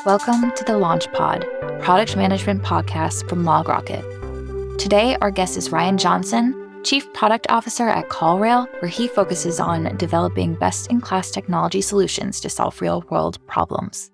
Welcome to the Launch Pod, product management podcast from LogRocket. Today, our guest is Ryan Johnson, Chief Product Officer at CallRail, where he focuses on developing best-in-class technology solutions to solve real-world problems.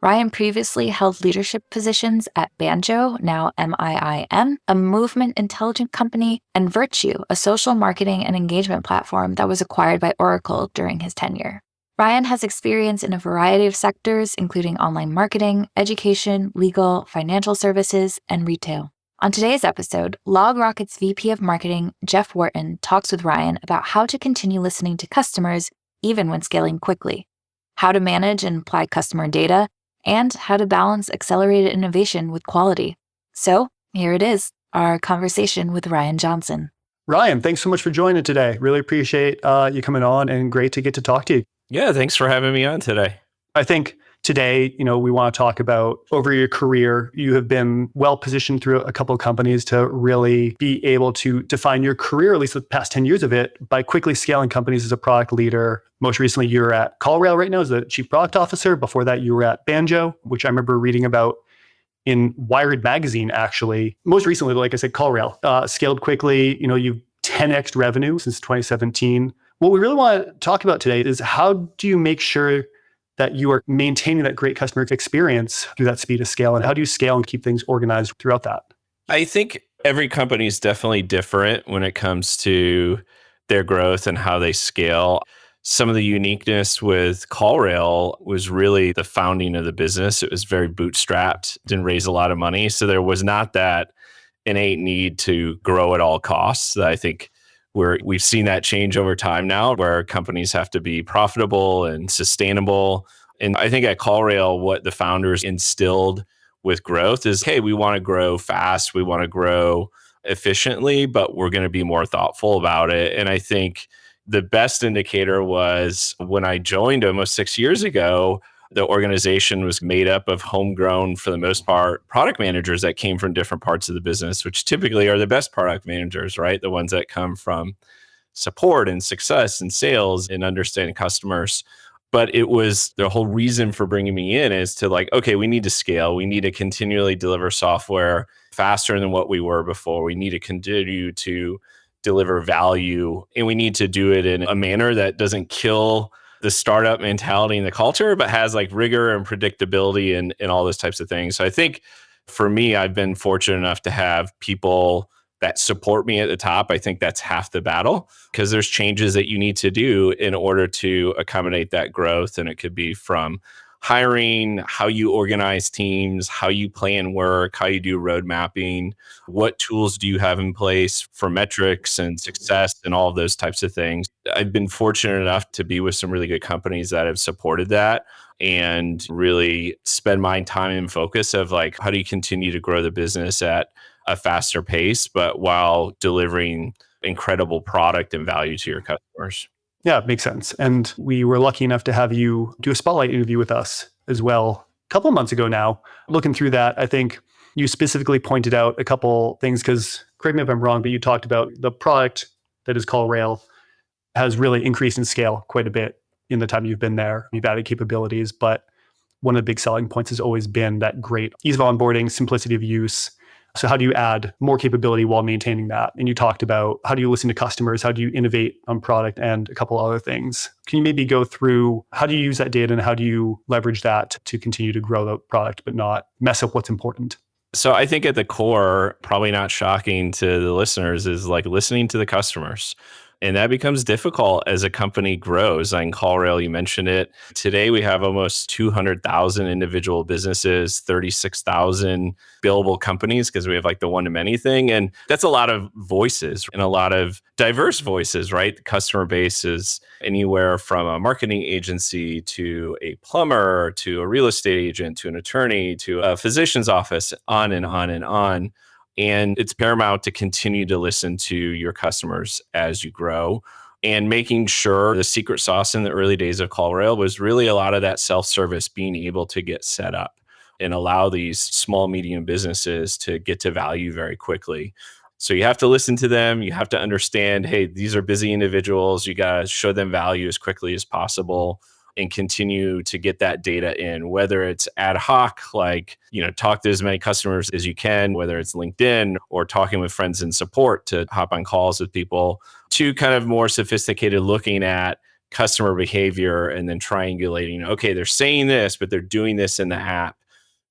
Ryan previously held leadership positions at Banjo, now MiiM, a movement intelligence company, and Vitrue, a social marketing and engagement platform that was acquired by Oracle during his tenure. Ryan has experience in a variety of sectors, including online marketing, education, legal, financial services, and retail. On today's episode, LogRocket's VP of Marketing, Jeff Wharton, talks with Ryan about how to continue listening to customers even when scaling quickly, how to manage and apply customer data, and how to balance accelerated innovation with quality. So here it is, our conversation with Ryan Johnson. Ryan, thanks so much for joining today. Really appreciate you coming on and great to get to talk to you. Yeah, thanks for having me on today. I think today, we want to talk about over your career, you have been well positioned through a couple of companies to really be able to define your career, at least the past 10 years of it, by quickly scaling companies as a product leader. Most recently, you're at CallRail right now as the Chief Product Officer. Before that, you were at Banjo, which I remember reading about in Wired magazine, actually. Most recently, like I said, CallRail scaled quickly. You've 10x'd revenue since 2017. What we really want to talk about today is how do you make sure that you are maintaining that great customer experience through that speed of scale? And how do you scale and keep things organized throughout that? I think every company is definitely different when it comes to their growth and how they scale. Some of the uniqueness with CallRail was really the founding of the business. It was very bootstrapped, didn't raise a lot of money. So there was not that innate need to grow at all costs that I think we've seen that change over time now, where companies have to be profitable and sustainable. And I think at CallRail, what the founders instilled with growth is, hey, we want to grow fast, we want to grow efficiently, but we're going to be more thoughtful about it. And I think the best indicator was when I joined almost 6 years ago, the organization was made up of homegrown, for the most part, product managers that came from different parts of the business, which typically are the best product managers, right? The ones that come from support and success and sales and understanding customers. But it was the whole reason for bringing me in is to okay, we need to scale. We need to continually deliver software faster than what we were before. We need to continue to deliver value, and we need to do it in a manner that doesn't kill the startup mentality and the culture, but has rigor and predictability and all those types of things. So I think for me, I've been fortunate enough to have people that support me at the top. I think that's half the battle, because there's changes that you need to do in order to accommodate that growth. And it could be from hiring, how you organize teams, how you plan work, how you do road mapping, what tools do you have in place for metrics and success and all of those types of things. I've been fortunate enough to be with some really good companies that have supported that and really spend my time and focus of how do you continue to grow the business at a faster pace, but while delivering incredible product and value to your customers. Yeah, it makes sense. And we were lucky enough to have you do a spotlight interview with us as well a couple of months ago now. Looking through that, I think you specifically pointed out a couple things, because correct me if I'm wrong, but you talked about the product that is CallRail has really increased in scale quite a bit in the time you've been there. You've added capabilities, but one of the big selling points has always been that great ease of onboarding, simplicity of use. So how do you add more capability while maintaining that? And you talked about how do you listen to customers? How do you innovate on product and a couple other things? Can you maybe go through how do you use that data and how do you leverage that to continue to grow the product but not mess up what's important? So I think at the core, probably not shocking to the listeners, is listening to the customers. And that becomes difficult as a company grows. On CallRail, you mentioned it. Today, we have almost 200,000 individual businesses, 36,000 billable companies, because we have the one-to-many thing. And that's a lot of voices and a lot of diverse voices, right? The customer base is anywhere from a marketing agency to a plumber to a real estate agent to an attorney to a physician's office, on and on and on. And it's paramount to continue to listen to your customers as you grow, and making sure the secret sauce in the early days of CallRail was really a lot of that self-service, being able to get set up and allow these small, medium businesses to get to value very quickly. So you have to listen to them. You have to understand, hey, these are busy individuals. You got to show them value as quickly as possible. and continue to get that data in, whether it's ad hoc, like, talk to as many customers as you can, whether it's LinkedIn or talking with friends in support to hop on calls with people, to kind of more sophisticated looking at customer behavior and then triangulating, okay, they're saying this, but they're doing this in the app.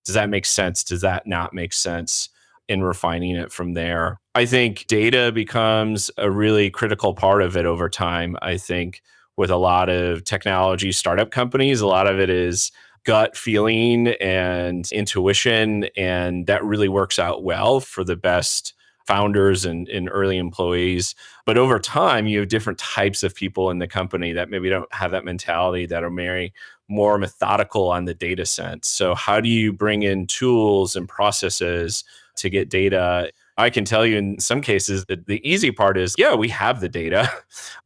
Does that make sense? Does that not make sense? And refining it from there. I think data becomes a really critical part of it over time. I think with a lot of technology startup companies, a lot of it is gut feeling and intuition, and that really works out well for the best founders and early employees. But over time, you have different types of people in the company that maybe don't have that mentality, that are very more methodical on the data sense. So how do you bring in tools and processes to get data? I can tell you in some cases that the easy part is, yeah, we have the data.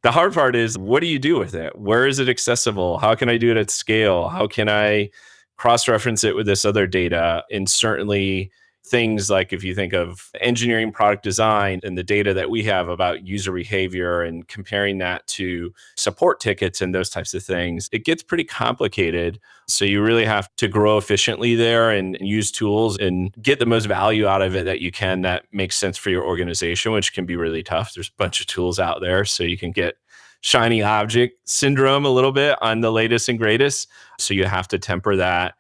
The hard part is, what do you do with it? Where is it accessible? How can I do it at scale? How can I cross-reference it with this other data? And certainly things like, if you think of engineering, product design, and the data that we have about user behavior and comparing that to support tickets and those types of things, it gets pretty complicated. So you really have to grow efficiently there and use tools and get the most value out of it that you can that makes sense for your organization, which can be really tough. There's a bunch of tools out there, so you can get shiny object syndrome a little bit on the latest and greatest. So you have to temper that.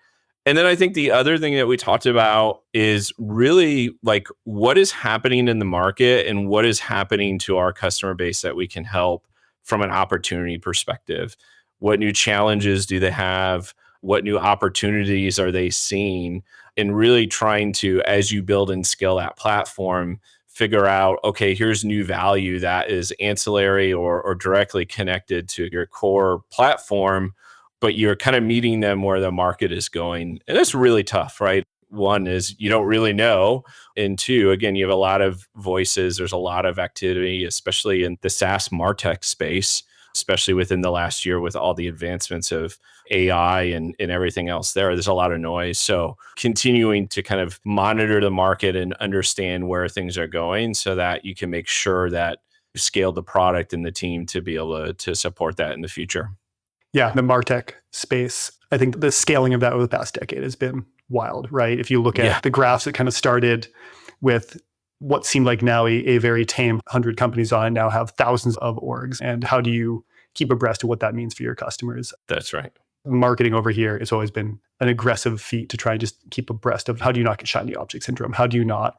And then I think the other thing that we talked about is really like what is happening in the market and what is happening to our customer base that we can help from an opportunity perspective. What new challenges do they have? What new opportunities are they seeing? And really trying to, as you build and scale that platform, figure out, okay, here's new value that is ancillary or directly connected to your core platform, but you're kind of meeting them where the market is going. And it's really tough, right? One is you don't really know. And two, again, you have a lot of voices. There's a lot of activity, especially in the SaaS MarTech space, especially within the last year with all the advancements of AI and everything else there. There's a lot of noise. So continuing to kind of monitor the market and understand where things are going so that you can make sure that you scale the product and the team to be able to support that in the future. Yeah, the MarTech space, I think the scaling of that over the past decade has been wild, right? If you look at the graphs, it kind of started with what seemed like now a very tame 100 companies on, now have thousands of orgs. And how do you keep abreast of what that means for your customers? That's right. Marketing over here has always been an aggressive feat to try and just keep abreast of how do you not get shiny object syndrome? How do you not?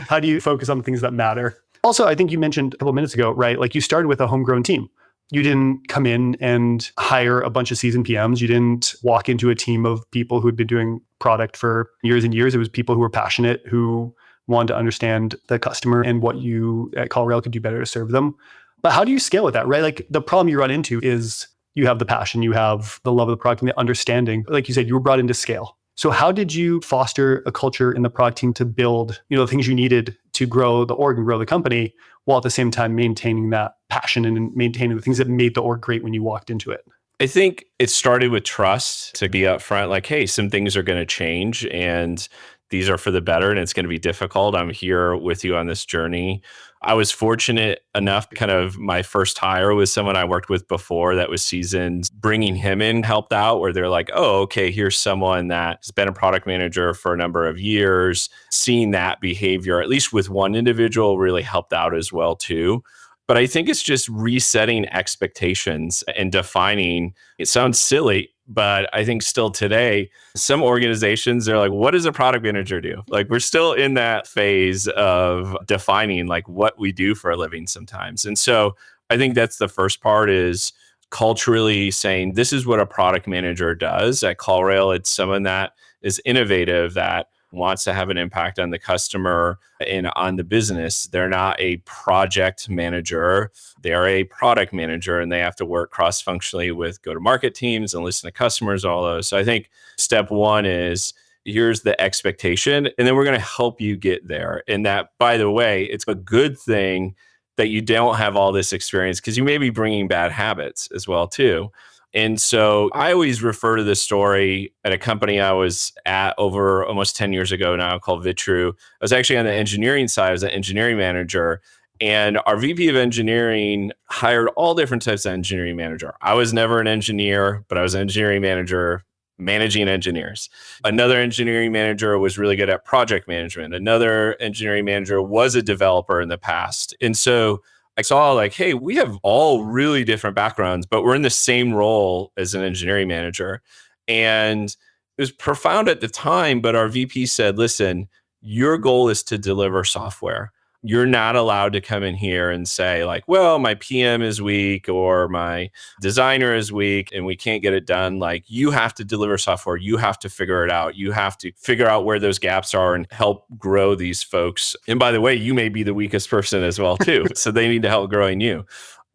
How do you focus on things that matter? Also, I think you mentioned a couple of minutes ago, right? Like you started with a homegrown team. You didn't come in and hire a bunch of seasoned PMs. You didn't walk into a team of people who had been doing product for years and years. It was people who were passionate, who wanted to understand the customer and what you at CallRail could do better to serve them. But how do you scale with that, right? Like the problem you run into is you have the passion, you have the love of the product and the understanding. Like you said, you were brought into scale. So how did you foster a culture in the product team to build, the things you needed to grow the org and grow the company, while at the same time maintaining that passion and maintaining the things that made the org great when you walked into it? I think it started with trust, to be upfront, like, hey, some things are going to change and these are for the better and it's going to be difficult. I'm here with you on this journey. I was fortunate enough, kind of my first hire was someone I worked with before that was seasoned. Bringing him in helped out, where they're like, oh, okay, here's someone that has been a product manager for a number of years. Seeing that behavior, at least with one individual, really helped out as well too. But I think it's just resetting expectations and defining. It sounds silly, but I think still today, some organizations, they're like, what does a product manager do? Like, we're still in that phase of defining like what we do for a living sometimes. And so I think that's the first part, is culturally saying, this is what a product manager does. At CallRail, it's someone that is innovative, that wants to have an impact on the customer and on the business. They're not a project manager. They are a product manager, and they have to work cross-functionally with go-to-market teams and listen to customers, all those. So I think step one is, here's the expectation, and then we're going to help you get there. And that, by the way, it's a good thing that you don't have all this experience, because you may be bringing bad habits as well too. And so I always refer to this story at a company I was at over almost 10 years ago now, called Vitrue. I was actually on the engineering side. I was an engineering manager. And our VP of engineering hired all different types of engineering manager. I was never an engineer, but I was an engineering manager managing engineers. Another engineering manager was really good at project management. Another engineering manager was a developer in the past. And so I saw like, hey, we have all really different backgrounds, but we're in the same role as an engineering manager. And it was profound at the time, but our VP said, listen, your goal is to deliver software. You're not allowed to come in here and say like, well, my PM is weak or my designer is weak and we can't get it done. Like you have to deliver software. You have to figure it out. You have to figure out where those gaps are and help grow these folks. And by the way, you may be the weakest person as well too. So they need to help growing you.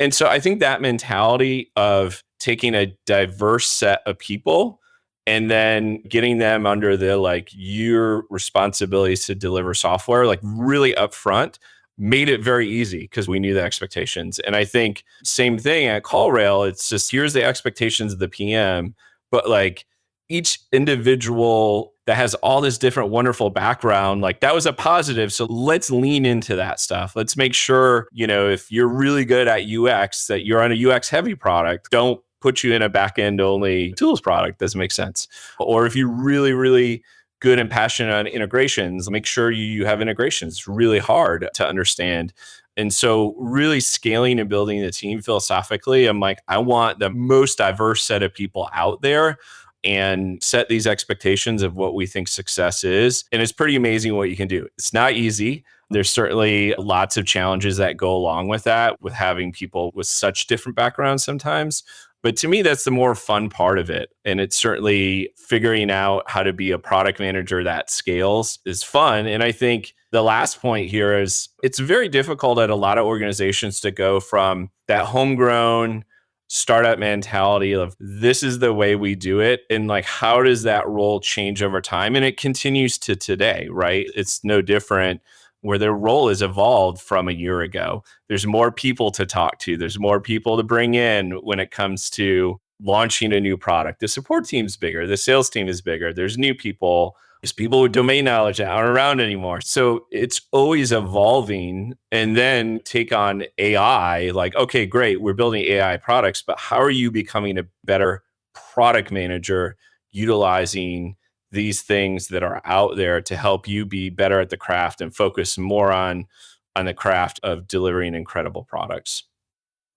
And so I think that mentality of taking a diverse set of people and then getting them under the like your responsibilities to deliver software, like really upfront, made it very easy because we knew the expectations. And I think same thing at CallRail, it's just here's the expectations of the PM, but like each individual that has all this different wonderful background, like that was a positive. So let's lean into that stuff. Let's make sure, if you're really good at UX, that you're on a UX heavy product. Don't put you in a back-end only tools product. Doesn't make sense. Or if you're really, really good and passionate on integrations, make sure you have integrations. It's really hard to understand. And so really scaling and building the team philosophically, I'm like, I want the most diverse set of people out there and set these expectations of what we think success is. And it's pretty amazing what you can do. It's not easy. There's certainly lots of challenges that go along with that, with having people with such different backgrounds sometimes. But to me, that's the more fun part of it. And it's certainly figuring out how to be a product manager that scales is fun. And I think the last point here is it's very difficult at a lot of organizations to go from that homegrown startup mentality of this is the way we do it. And like, how does that role change over time? And it continues to today, right? It's no different where their role has evolved from a year ago. There's more people to talk to. There's more people to bring in when it comes to launching a new product. The support team's bigger. The sales team is bigger. There's new people. There's people with domain knowledge that aren't around anymore. So it's always evolving. And then take on AI, like, okay, great, we're building AI products, but how are you becoming a better product manager utilizing these things that are out there to help you be better at the craft and focus more on the craft of delivering incredible products?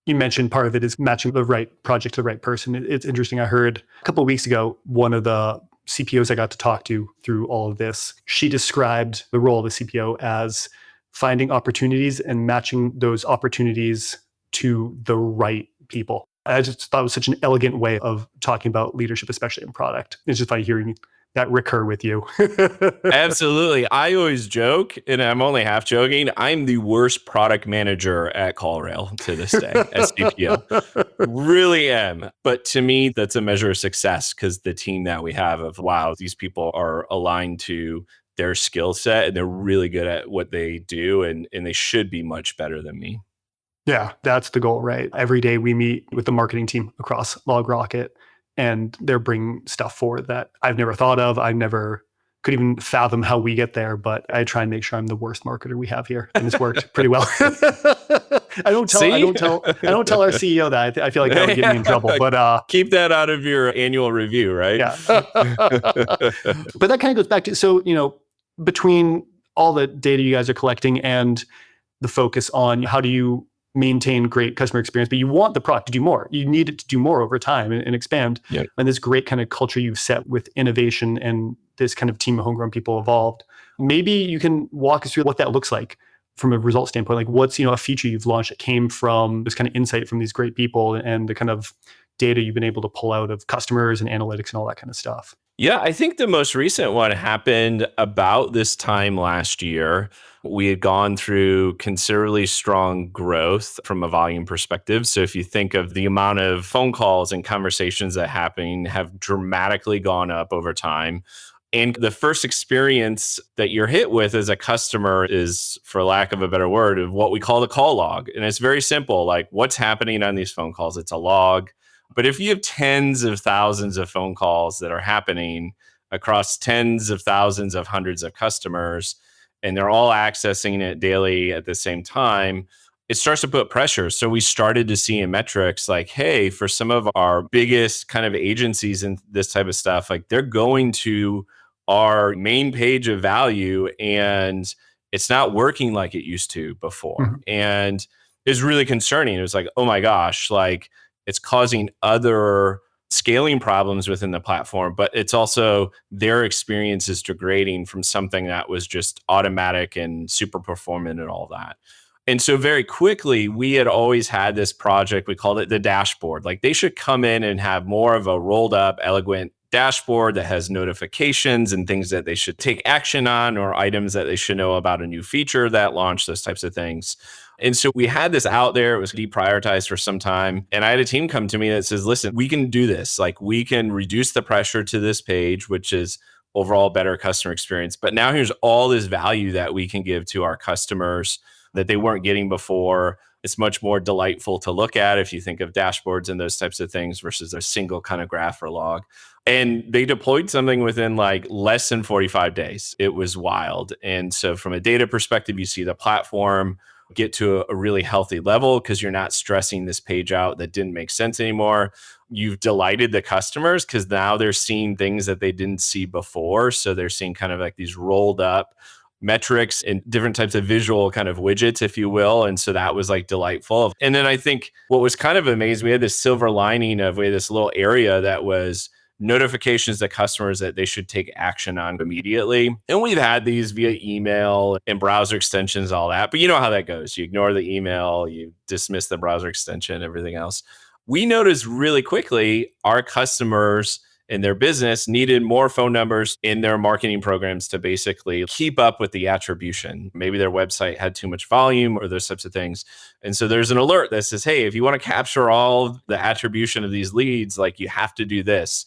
You mentioned part of it is matching the right project to the right person. It's interesting. I heard a couple of weeks ago, one of the CPOs I got to talk to through all of this, she described the role of the CPO as finding opportunities and matching those opportunities to the right people. I just thought it was such an elegant way of talking about leadership, especially in product. It's just funny hearing that recur with you. Absolutely. I always joke, and I'm only half joking, I'm the worst product manager at CallRail to this day as CPO. Really am. But to me, that's a measure of success because the team that we have of, wow, these people are aligned to their skill set and they're really good at what they do and they should be much better than me. Yeah, that's the goal, right? Every day we meet with the marketing team across LogRocket and they're bringing stuff forward that I've never thought of. I never could even fathom how we get there, but I try and make sure I'm the worst marketer we have here, and it's worked pretty well. I don't tell our CEO that. I feel like that would get me in trouble. But keep that out of your annual review, right? Yeah. But that kind of goes back to between all the data you guys are collecting and the focus on how do you maintain great customer experience, but you want the product to do more. You need it to do more over time and expand. Yeah. And this great kind of culture you've set with innovation and this kind of team of homegrown people evolved. Maybe you can walk us through what that looks like from a result standpoint. Like what's, a feature you've launched that came from this kind of insight from these great people and the kind of data you've been able to pull out of customers and analytics and all that kind of stuff. Yeah, I think the most recent one happened about this time last year. We had gone through considerably strong growth from a volume perspective. So if you think of the amount of phone calls and conversations that have dramatically gone up over time. And the first experience that you're hit with as a customer is, for lack of a better word, of what we call the call log. And it's very simple, like what's happening on these phone calls. It's a log. But if you have tens of thousands of phone calls that are happening across tens of thousands of hundreds of customers, and they're all accessing it daily at the same time, it starts to put pressure. So we started to see in metrics like, hey, for some of our biggest kind of agencies and this type of stuff, like they're going to our main page of value and it's not working like it used to before. Mhm. And it's really concerning. It was like, oh my gosh, like it's causing other scaling problems within the platform, but it's also their experience is degrading from something that was just automatic and super performant and all that. And so very quickly, we had always had this project, we called it the dashboard. Like they should come in and have more of a rolled up, elegant dashboard that has notifications and things that they should take action on or items that they should know about a new feature that launched, those types of things. And so we had this out there. It was deprioritized for some time. And I had a team come to me that says, listen, we can do this. Like we can reduce the pressure to this page, which is overall better customer experience. But now here's all this value that we can give to our customers that they weren't getting before. It's much more delightful to look at if you think of dashboards and those types of things versus a single kind of graph or log. And they deployed something within like less than 45 days. It was wild. And so from a data perspective, you see the platform get to a really healthy level because you're not stressing this page out that didn't make sense anymore. You've delighted the customers because now they're seeing things that they didn't see before. So they're seeing kind of like these rolled up metrics and different types of visual kind of widgets, if you will. And so that was like delightful. And then I think what was kind of amazing, we had this silver lining of we had this little area that was notifications to customers that they should take action on immediately. And we've had these via email and browser extensions, all that. But you know how that goes. You ignore the email, you dismiss the browser extension, everything else. We noticed really quickly our customers in their business needed more phone numbers in their marketing programs to basically keep up with the attribution. Maybe their website had too much volume or those types of things. And so there's an alert that says, hey, if you want to capture all the attribution of these leads, like you have to do this.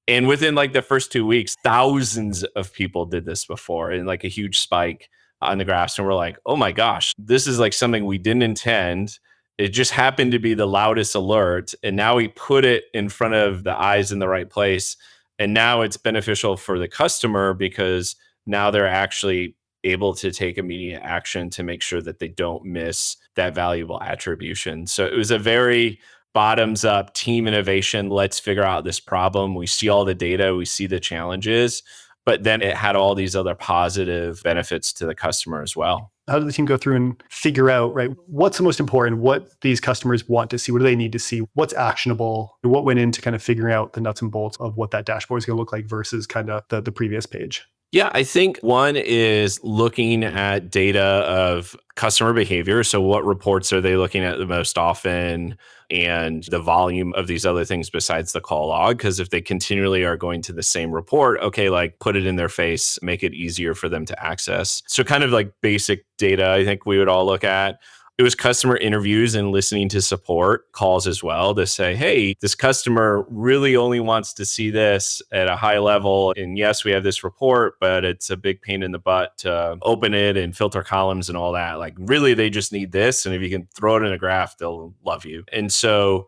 And within like the first 2 weeks, thousands of people did this before and like a huge spike on the graphs. And we're like, oh my gosh, this is like something we didn't intend. It just happened to be the loudest alert. And now we put it in front of the eyes in the right place. And now it's beneficial for the customer because now they're actually able to take immediate action to make sure that they don't miss that valuable attribution. So it was a very bottoms up team innovation. Let's figure out this problem. We see all the data, we see the challenges, but then it had all these other positive benefits to the customer as well. How did the team go through and figure out, right, what's the most important, what these customers want to see, what do they need to see, what's actionable, what went into kind of figuring out the nuts and bolts of what that dashboard is going to look like versus kind of the previous page? Yeah, I think one is looking at data of customer behavior. So what reports are they looking at the most often and the volume of these other things besides the call log? Because if they continually are going to the same report, okay, like put it in their face, make it easier for them to access. So kind of like basic data, I think we would all look at. It was customer interviews and listening to support calls as well to say, hey, this customer really only wants to see this at a high level. And yes, we have this report, but it's a big pain in the butt to open it and filter columns and all that. Like really, they just need this. And if you can throw it in a graph, they'll love you. And so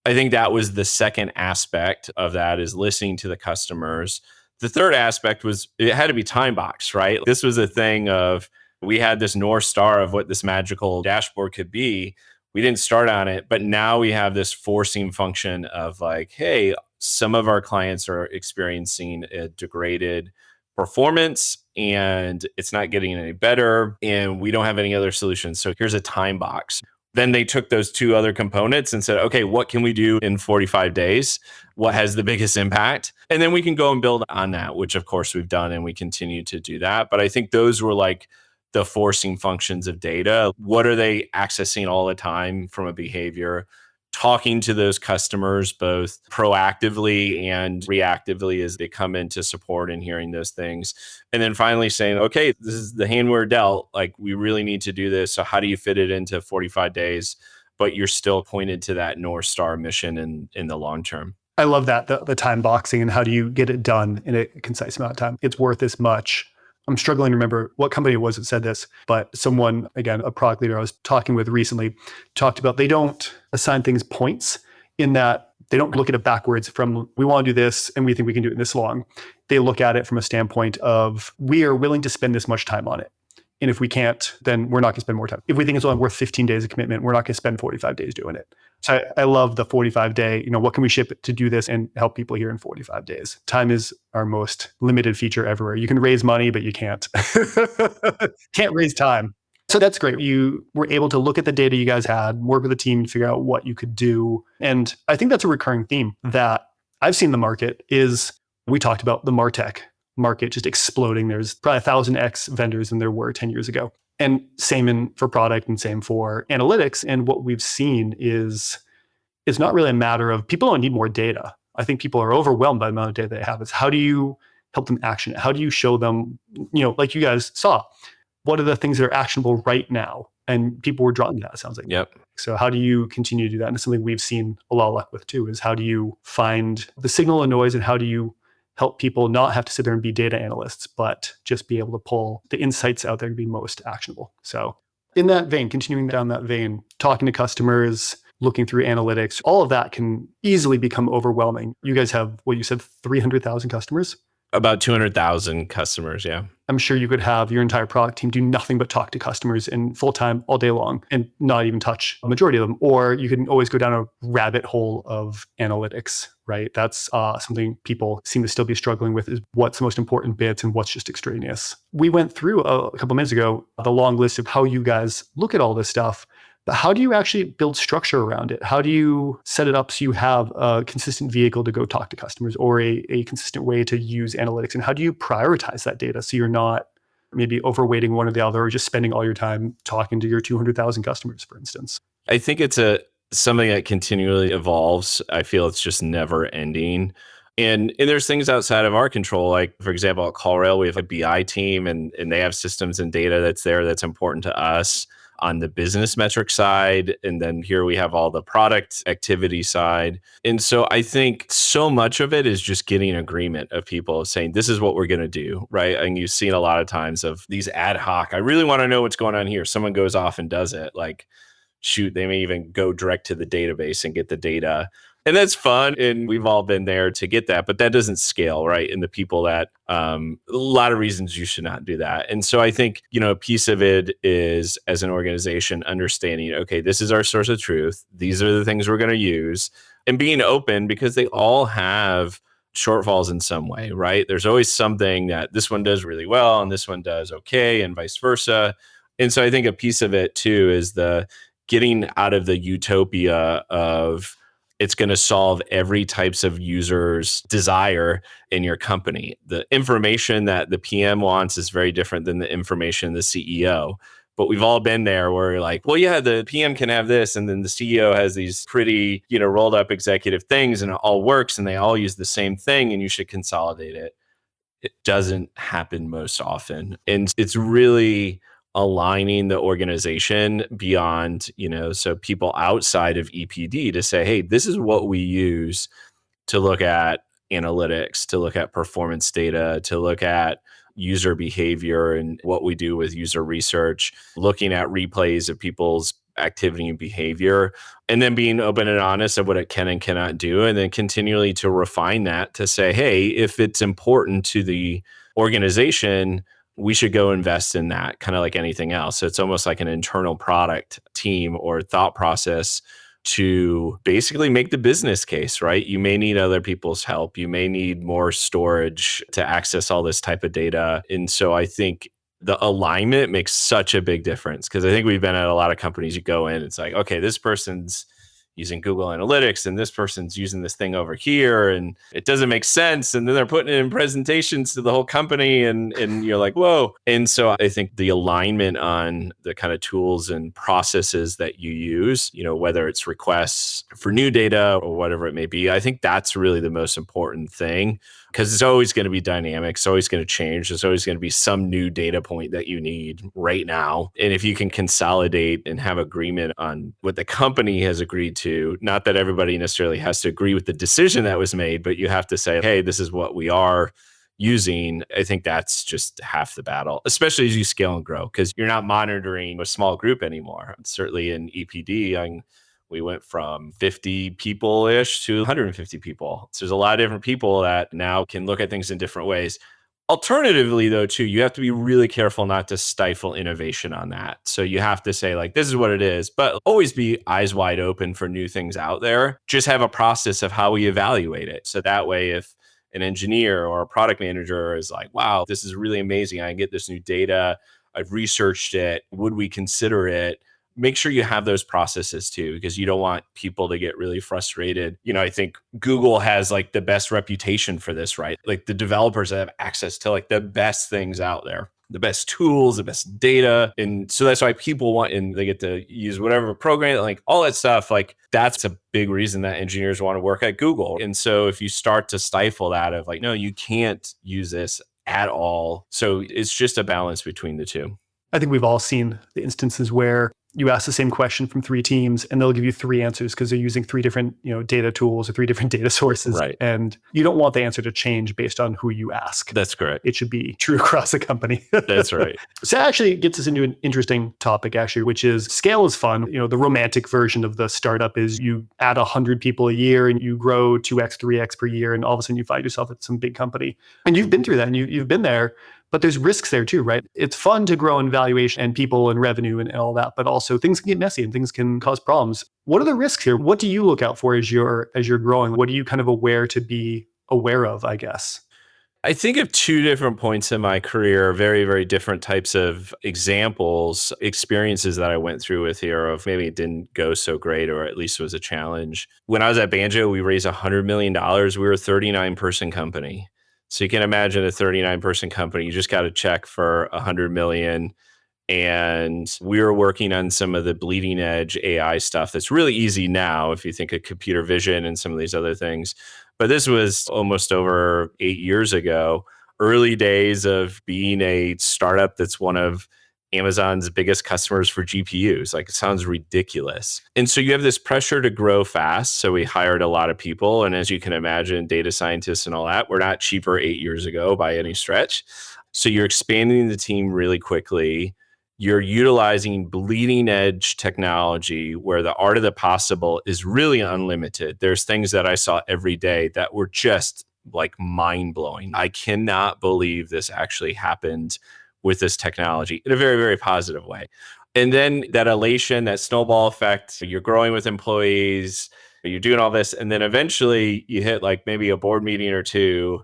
I think that was the second aspect of that is listening to the customers. The third aspect was it had to be time boxed, right? This was a thing of, we had this North Star of what this magical dashboard could be. We didn't start on it, but now we have this forcing function of like, hey, some of our clients are experiencing a degraded performance and it's not getting any better and we don't have any other solutions. So here's a time box. Then they took those two other components and said, okay, what can we do in 45 days? What has the biggest impact? And then we can go and build on that, which of course we've done and we continue to do that. But I think those were like the forcing functions of data. What are they accessing all the time from a behavior? Talking to those customers both proactively and reactively as they come into support and hearing those things. And then finally saying, okay, this is the hand we're dealt. Like we really need to do this. So how do you fit it into 45 days? But you're still pointed to that North Star mission in the long term. I love that, the time boxing and how do you get it done in a concise amount of time? It's worth this much. I'm struggling to remember what company it was that said this, but someone, again, a product leader I was talking with recently, talked about they don't assign things points in that they don't look at it backwards from we want to do this and we think we can do it in this long. They look at it from a standpoint of we are willing to spend this much time on it. And if we can't, then we're not going to spend more time. If we think it's only worth 15 days of commitment, we're not going to spend 45 days doing it. So I love the 45 day, what can we ship to do this and help people here in 45 days? Time is our most limited feature everywhere. You can raise money, but you can't. Can't raise time. So that's great. You were able to look at the data you guys had, work with the team to figure out what you could do. And I think that's a recurring theme that I've seen in the market is we talked about the MarTech market just exploding. There's probably 1,000x vendors than there were 10 years ago. And same for product and same for analytics. And what we've seen is it's not really a matter of people don't need more data. I think people are overwhelmed by the amount of data they have. It's how do you help them action it? How do you show them, like you guys saw, what are the things that are actionable right now? And people were drawn to that, it sounds like. Yep. So how do you continue to do that? And it's something we've seen a lot of luck with too, is how do you find the signal and noise and how do you help people not have to sit there and be data analysts, but just be able to pull the insights out there to be most actionable. So in that vein, continuing down that vein, talking to customers, looking through analytics, all of that can easily become overwhelming. You guys have, what you said, 300,000 customers? About 200,000 customers, yeah. I'm sure you could have your entire product team do nothing but talk to customers in full time all day long and not even touch a majority of them. Or you can always go down a rabbit hole of analytics, right? That's something people seem to still be struggling with is what's the most important bits and what's just extraneous. We went through a couple minutes ago, the long list of how you guys look at all this stuff. But how do you actually build structure around it? How do you set it up so you have a consistent vehicle to go talk to customers or a consistent way to use analytics? And how do you prioritize that data so you're not maybe overweighting one or the other or just spending all your time talking to your 200,000 customers, for instance? I think it's something that continually evolves. I feel it's just never ending. And there's things outside of our control. Like, for example, at CallRail, we have a BI team and they have systems and data that's important to us on the business metric side. And then here we have all the product activity side. And so I think so much of it is just getting agreement of people saying, this is what we're going to do, right? And you've seen a lot of times of these ad hoc, I really want to know what's going on here. Someone goes off and does it. Like, shoot, they may even go direct to the database and get the data. And that's fun. And we've all been there to get that, but that doesn't scale, right? And the people that, a lot of reasons you should not do that. And so I think, a piece of it is as an organization understanding, okay, this is our source of truth. These are the things we're going to use and being open because they all have shortfalls in some way, right? There's always something that this one does really well and this one does okay and vice versa. And so I think a piece of it too is the getting out of the utopia of, it's going to solve every types of user's desire in your company. The information that the PM wants is very different than the information the CEO. But we've all been there where you're like, well, yeah, the PM can have this. And then the CEO has these pretty, rolled up executive things and it all works and they all use the same thing and you should consolidate it. It doesn't happen most often. And it's really aligning the organization beyond, so people outside of EPD to say, hey, this is what we use to look at analytics, to look at performance data, to look at user behavior and what we do with user research, looking at replays of people's activity and behavior, and then being open and honest of what it can and cannot do, and then continually to refine that to say, hey, if it's important to the organization, we should go invest in that, kind of like anything else. So it's almost like an internal product team or thought process to basically make the business case, right? You may need other people's help. You may need more storage to access all this type of data. And so I think the alignment makes such a big difference because I think we've been at a lot of companies, you go in, it's like, okay, this person's using Google Analytics and this person's using this thing over here and it doesn't make sense. And then they're putting it in presentations to the whole company and you're like, whoa. And so I think the alignment on the kind of tools and processes that you use, whether it's requests for new data or whatever it may be, I think that's really the most important thing because it's always going to be dynamic. It's always going to change. There's always going to be some new data point that you need right now. And if you can consolidate and have agreement on what the company has agreed to, not that everybody necessarily has to agree with the decision that was made, but you have to say, hey, this is what we are using. I think that's just half the battle, especially as you scale and grow, because you're not monitoring a small group anymore. Certainly in EPD, we went from 50 people-ish to 150 people. So there's a lot of different people that now can look at things in different ways. Alternatively, though, too, you have to be really careful not to stifle innovation on that. So you have to say, like, this is what it is, but always be eyes wide open for new things out there. Just have a process of how we evaluate it. So that way, if an engineer or a product manager is like, wow, this is really amazing. I get this new data. I've researched it. Would we consider it? Make sure you have those processes too, because you don't want people to get really frustrated. I think Google has like the best reputation for this, right? Like the developers have access to like the best things out there, the best tools, the best data. And so that's why people want, and they get to use whatever program, like all that stuff. Like that's a big reason that engineers want to work at Google. And so if you start to stifle that of like, no, you can't use this at all. So it's just a balance between the two. I think we've all seen the instances where you ask the same question from 3 teams and they'll give you 3 answers because they're using 3 different, data tools or 3 different data sources. Right. And you don't want the answer to change based on who you ask. That's correct. It should be true across the company. That's right. So that actually gets us into an interesting topic, actually, which is scale is fun. The romantic version of the startup is you add 100 people a year and you grow 2x, 3x per year. And all of a sudden you find yourself at some big company. And you've been through that and you've been there. But there's risks there too, right? It's fun to grow in valuation and people and revenue and all that, but also things can get messy and things can cause problems. What are the risks here? What do you look out for as you're growing? What are you kind of aware to be aware of, I guess? I think of 2 different points in my career, very, very different types of examples, experiences that I went through with here of maybe it didn't go so great, or at least it was a challenge. When I was at Banjo, we raised $100 million. We were a 39-person company. So you can imagine a 39-person company, you just got a check for $100 million. And we were working on some of the bleeding edge AI stuff that's really easy now if you think of computer vision and some of these other things. But this was almost over 8 years ago, early days of being a startup that's one of Amazon's biggest customers for GPUs. Like, it sounds ridiculous. And so you have this pressure to grow fast. So we hired a lot of people. And as you can imagine, data scientists and all that were not cheaper 8 years ago by any stretch. So you're expanding the team really quickly. You're utilizing bleeding edge technology where the art of the possible is really unlimited. There's things that I saw every day that were just like mind blowing. I cannot believe this actually happened with this technology in a very, very positive way. And then that elation, that snowball effect, you're growing with employees, you're doing all this. And then eventually you hit like maybe a board meeting or 2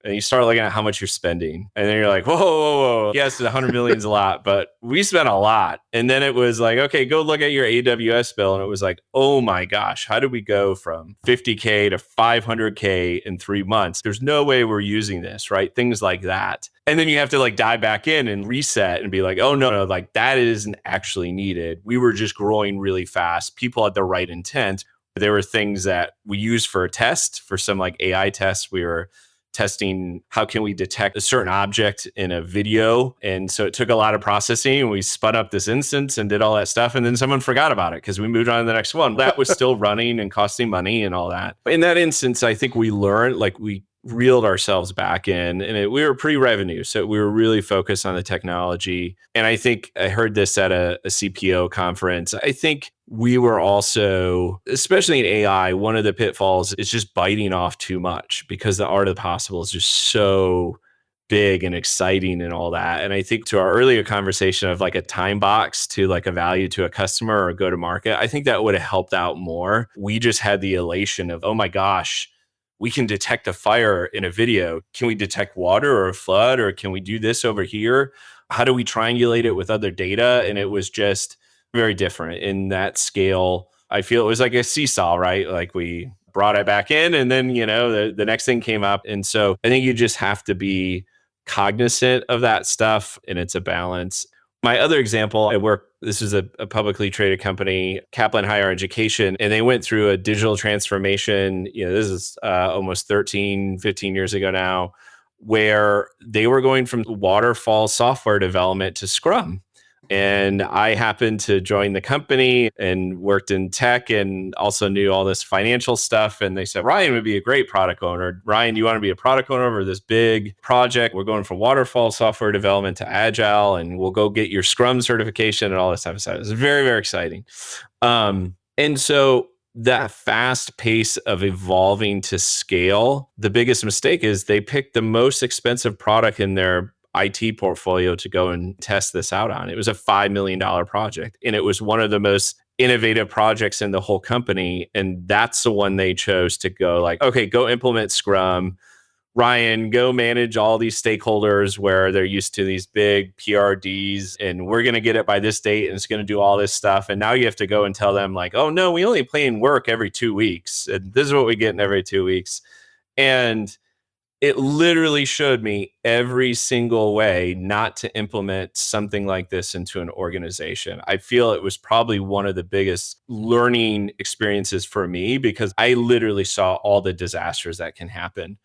and you start looking at how much you're spending. And then you're like, whoa. Yes, 100 million is a lot, but we spent a lot. And then it was like, okay, go look at your AWS bill. And it was like, oh my gosh, how did we go from 50K to 500K in 3 months? There's no way we're using this, right? Things like that. And then you have to like dive back in and reset and be like, oh no, like that isn't actually needed. We were just growing really fast. People had the right intent. There were things that we used for a test, for some like AI tests. We were testing how can we detect a certain object in a video. And so it took a lot of processing and we spun up this instance and did all that stuff. And then someone forgot about it because we moved on to the next one. That was still running and costing money and all that. In that instance, I think we learned, like we reeled ourselves back in and we were pre-revenue. So we were really focused on the technology. And I think I heard this at a CPO conference. I think we were also, especially in AI, one of the pitfalls is just biting off too much because the art of the possible is just so big and exciting and all that. And I think to our earlier conversation of like a time box to like a value to a customer or go to market, I think that would have helped out more. We just had the elation of, oh my gosh, we can detect a fire in a video. Can we detect water or a flood? Or can we do this over here? How do we triangulate it with other data? And it was just very different in that scale. I feel it was like a seesaw, right? Like we brought it back in and then, the next thing came up. And so I think you just have to be cognizant of that stuff and it's a balance. My other example, this is a publicly traded company, Kaplan Higher Education, and they went through a digital transformation. This is almost 13, 15 years ago now, where they were going from waterfall software development to Scrum. And I happened to join the company and worked in tech and also knew all this financial stuff. And they said, Ryan would be a great product owner. Ryan, you want to be a product owner for this big project? We're going from waterfall software development to agile, and we'll go get your Scrum certification and all this type of stuff. It was very, very exciting. And so that fast pace of evolving to scale, the biggest mistake is they picked the most expensive product in their IT portfolio to go and test this out on. It was a $5 million project, and it was one of the most innovative projects in the whole company. And that's the one they chose to go like, okay, go implement Scrum. Ryan, go manage all these stakeholders where they're used to these big PRDs, and we're going to get it by this date and it's going to do all this stuff. And now you have to go and tell them like, oh no, we only plan work every 2 weeks. And this is what we get in every 2 weeks. And it literally showed me every single way not to implement something like this into an organization. I feel it was probably one of the biggest learning experiences for me because I literally saw all the disasters that can happen.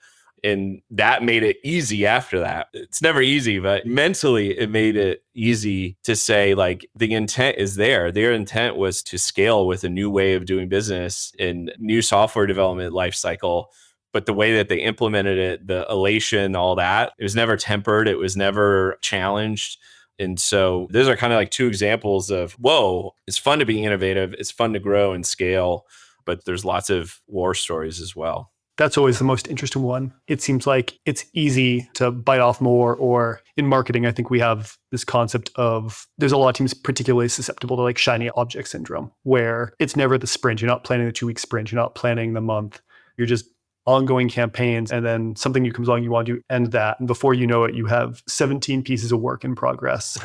And that made it easy after that. It's never easy, but mentally it made it easy to say like the intent is there. Their intent was to scale with a new way of doing business and new software development lifecycle. But the way that they implemented it, the elation, all that, it was never tempered. It was never challenged. And so those are kind of like two examples of, whoa, it's fun to be innovative. It's fun to grow and scale, but there's lots of war stories as well. That's always the most interesting one. It seems like it's easy to bite off more, or in marketing, I think we have this concept of there's a lot of teams particularly susceptible to like shiny object syndrome, where it's never the sprint. You're not planning the 2-week sprint. You're not planning the month. You're just ongoing campaigns, and then something new comes along, you want to end that. And before you know it, you have 17 pieces of work in progress.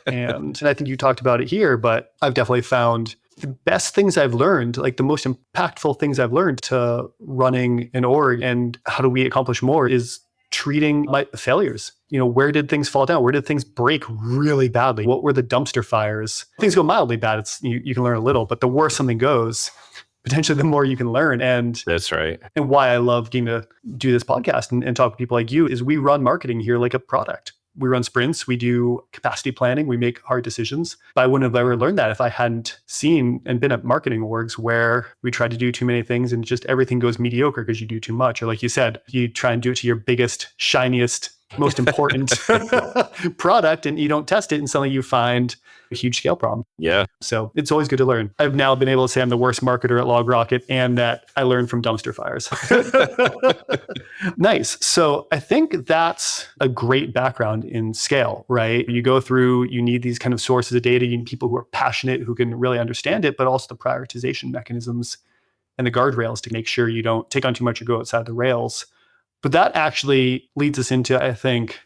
and I think you talked about it here, but I've definitely found the best things I've learned, like the most impactful things I've learned to running an org and how do we accomplish more is treating my failures. Where did things fall down? Where did things break really badly? What were the dumpster fires? Things go mildly bad. You can learn a little, but the worse something goes, potentially the more you can learn. And that's right. And why I love getting to do this podcast and talk to people like you is we run marketing here like a product. We run sprints, we do capacity planning, we make hard decisions. But I wouldn't have ever learned that if I hadn't seen and been at marketing orgs where we try to do too many things and just everything goes mediocre because you do too much. Or like you said, you try and do it to your biggest, shiniest, most important product and you don't test it and suddenly you find a huge scale problem. Yeah. So it's always good to learn. I've now been able to say I'm the worst marketer at LogRocket and that I learned from dumpster fires. Nice. So I think that's a great background in scale, right? You go through, you need these kind of sources of data, you need people who are passionate, who can really understand it, but also the prioritization mechanisms and the guardrails to make sure you don't take on too much or go outside the rails. But that actually leads us into, I think,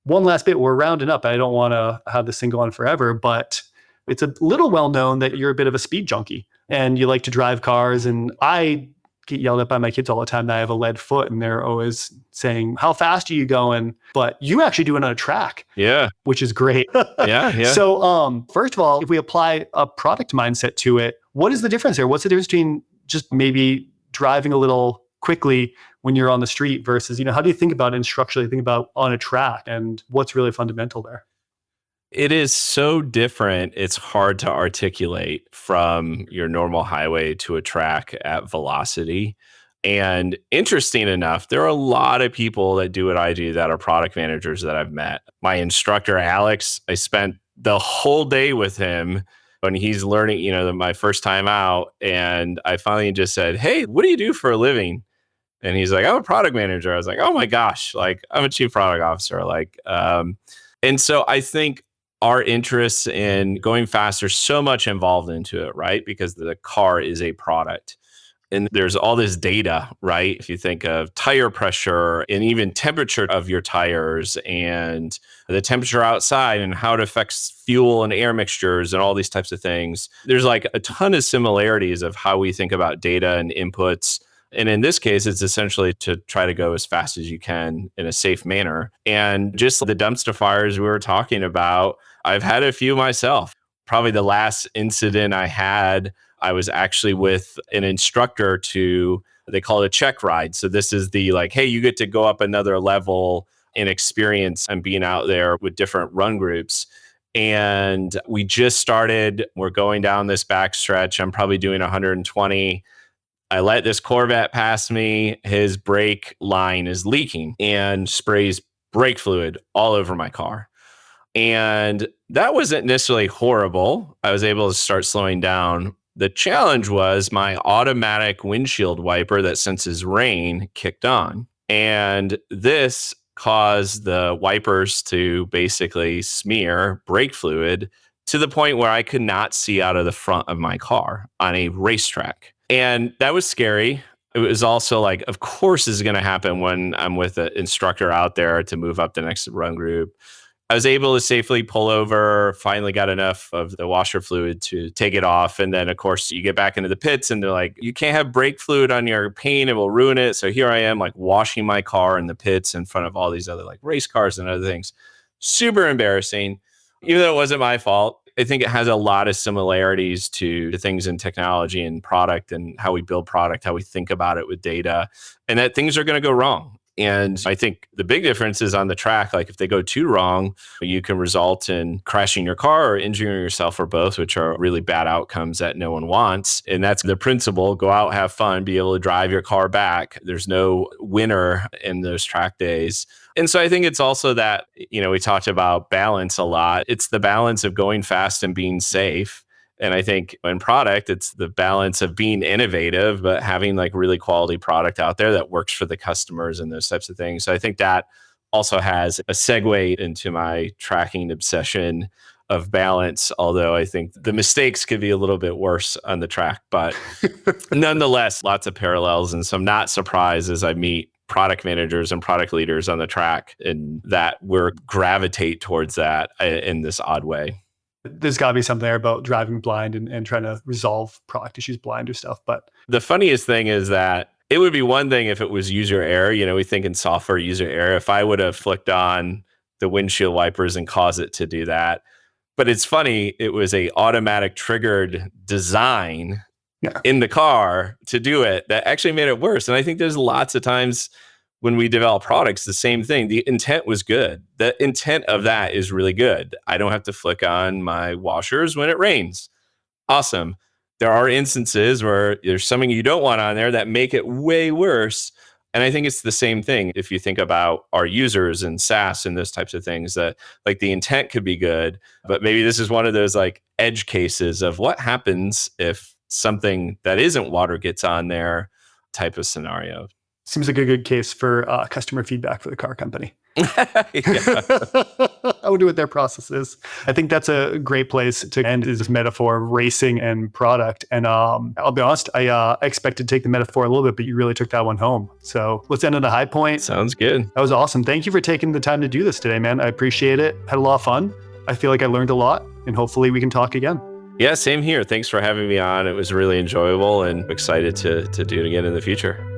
one last bit. We're rounding up. I don't want to have this thing go on forever, but it's a little well known that you're a bit of a speed junkie and you like to drive cars. And I get yelled at by my kids all the time that I have a lead foot and they're always saying, how fast are you going? But you actually do it on a track. Yeah. Which is great. Yeah. So first of all, if we apply a product mindset to it, what is the difference there? What's the difference between just maybe driving a little quickly when you're on the street versus, how do you think about it and structurally think about on a track and what's really fundamental there? It is so different. It's hard to articulate from your normal highway to a track at velocity. And interesting enough, there are a lot of people that do what I do that are product managers that I've met. My instructor, Alex, I spent the whole day with him when he's learning, my first time out. And I finally just said, hey, what do you do for a living? And he's like, I'm a product manager. I was like, oh my gosh, like I'm a chief product officer. And so I think our interests in going faster, so much involved into it, right? Because the car is a product. And there's all this data, right? If you think of tire pressure and even temperature of your tires and the temperature outside and how it affects fuel and air mixtures and all these types of things, there's like a ton of similarities of how we think about data and inputs. And in this case, it's essentially to try to go as fast as you can in a safe manner. And just the dumpster fires we were talking about, I've had a few myself. Probably the last incident I had, I was actually with an instructor they call it a check ride. So this is the hey, you get to go up another level in experience and being out there with different run groups. And we just started, we're going down this back stretch. I'm probably doing 120. I let this Corvette pass me. His brake line is leaking and sprays brake fluid all over my car. And that wasn't necessarily horrible. I was able to start slowing down. The challenge was my automatic windshield wiper that senses rain kicked on. And this caused the wipers to basically smear brake fluid to the point where I could not see out of the front of my car on a racetrack. And that was scary. It was also like, of course, this is going to happen when I'm with an instructor out there to move up the next run group. I was able to safely pull over, finally got enough of the washer fluid to take it off. And then, of course, you get back into the pits and they're like, you can't have brake fluid on your paint, it will ruin it. So here I am, like washing my car in the pits in front of all these other like race cars and other things. Super embarrassing, even though it wasn't my fault. I think it has a lot of similarities to the things in technology and product and how we build product, how we think about it with data, and that things are going to go wrong. And I think the big difference is on the track. Like if they go too wrong, you can result in crashing your car or injuring yourself or both, which are really bad outcomes that no one wants. And that's the principle. Go out, have fun, be able to drive your car back. There's no winner in those track days. And so I think it's also that, we talked about balance a lot. It's the balance of going fast and being safe. And I think in product, it's the balance of being innovative, but having like really quality product out there that works for the customers and those types of things. So I think that also has a segue into my tracking obsession of balance, although I think the mistakes could be a little bit worse on the track. But nonetheless, lots of parallels. And so I'm not surprised as I meet product managers and product leaders on the track and that we're gravitate towards that in this odd way. There's got to be something there about driving blind and trying to resolve product issues blind or stuff. But the funniest thing is that it would be one thing if it was user error. We think in software user error. If I would have flicked on the windshield wipers and caused it to do that. But it's funny, it was a automatic triggered design in the car to do it that actually made it worse. And I think there's lots of times when we develop products, the same thing. The intent was good. The intent of that is really good. I don't have to flick on my washers when it rains. Awesome. There are instances where there's something you don't want on there that make it way worse. And I think it's the same thing if you think about our users and SaaS and those types of things, that like the intent could be good, but maybe this is one of those like edge cases of what happens if something that isn't water gets on there type of scenario. Seems like a good case for customer feedback for the car company. I wonder what their process is. I think that's a great place to end this metaphor of racing and product. And I'll be honest, I expected to take the metaphor a little bit, but you really took that one home. So let's end on a high point. Sounds good. That was awesome. Thank you for taking the time to do this today, man. I appreciate it. Had a lot of fun. I feel like I learned a lot, and hopefully we can talk again. Yeah, same here. Thanks for having me on. It was really enjoyable and excited to do it again in the future.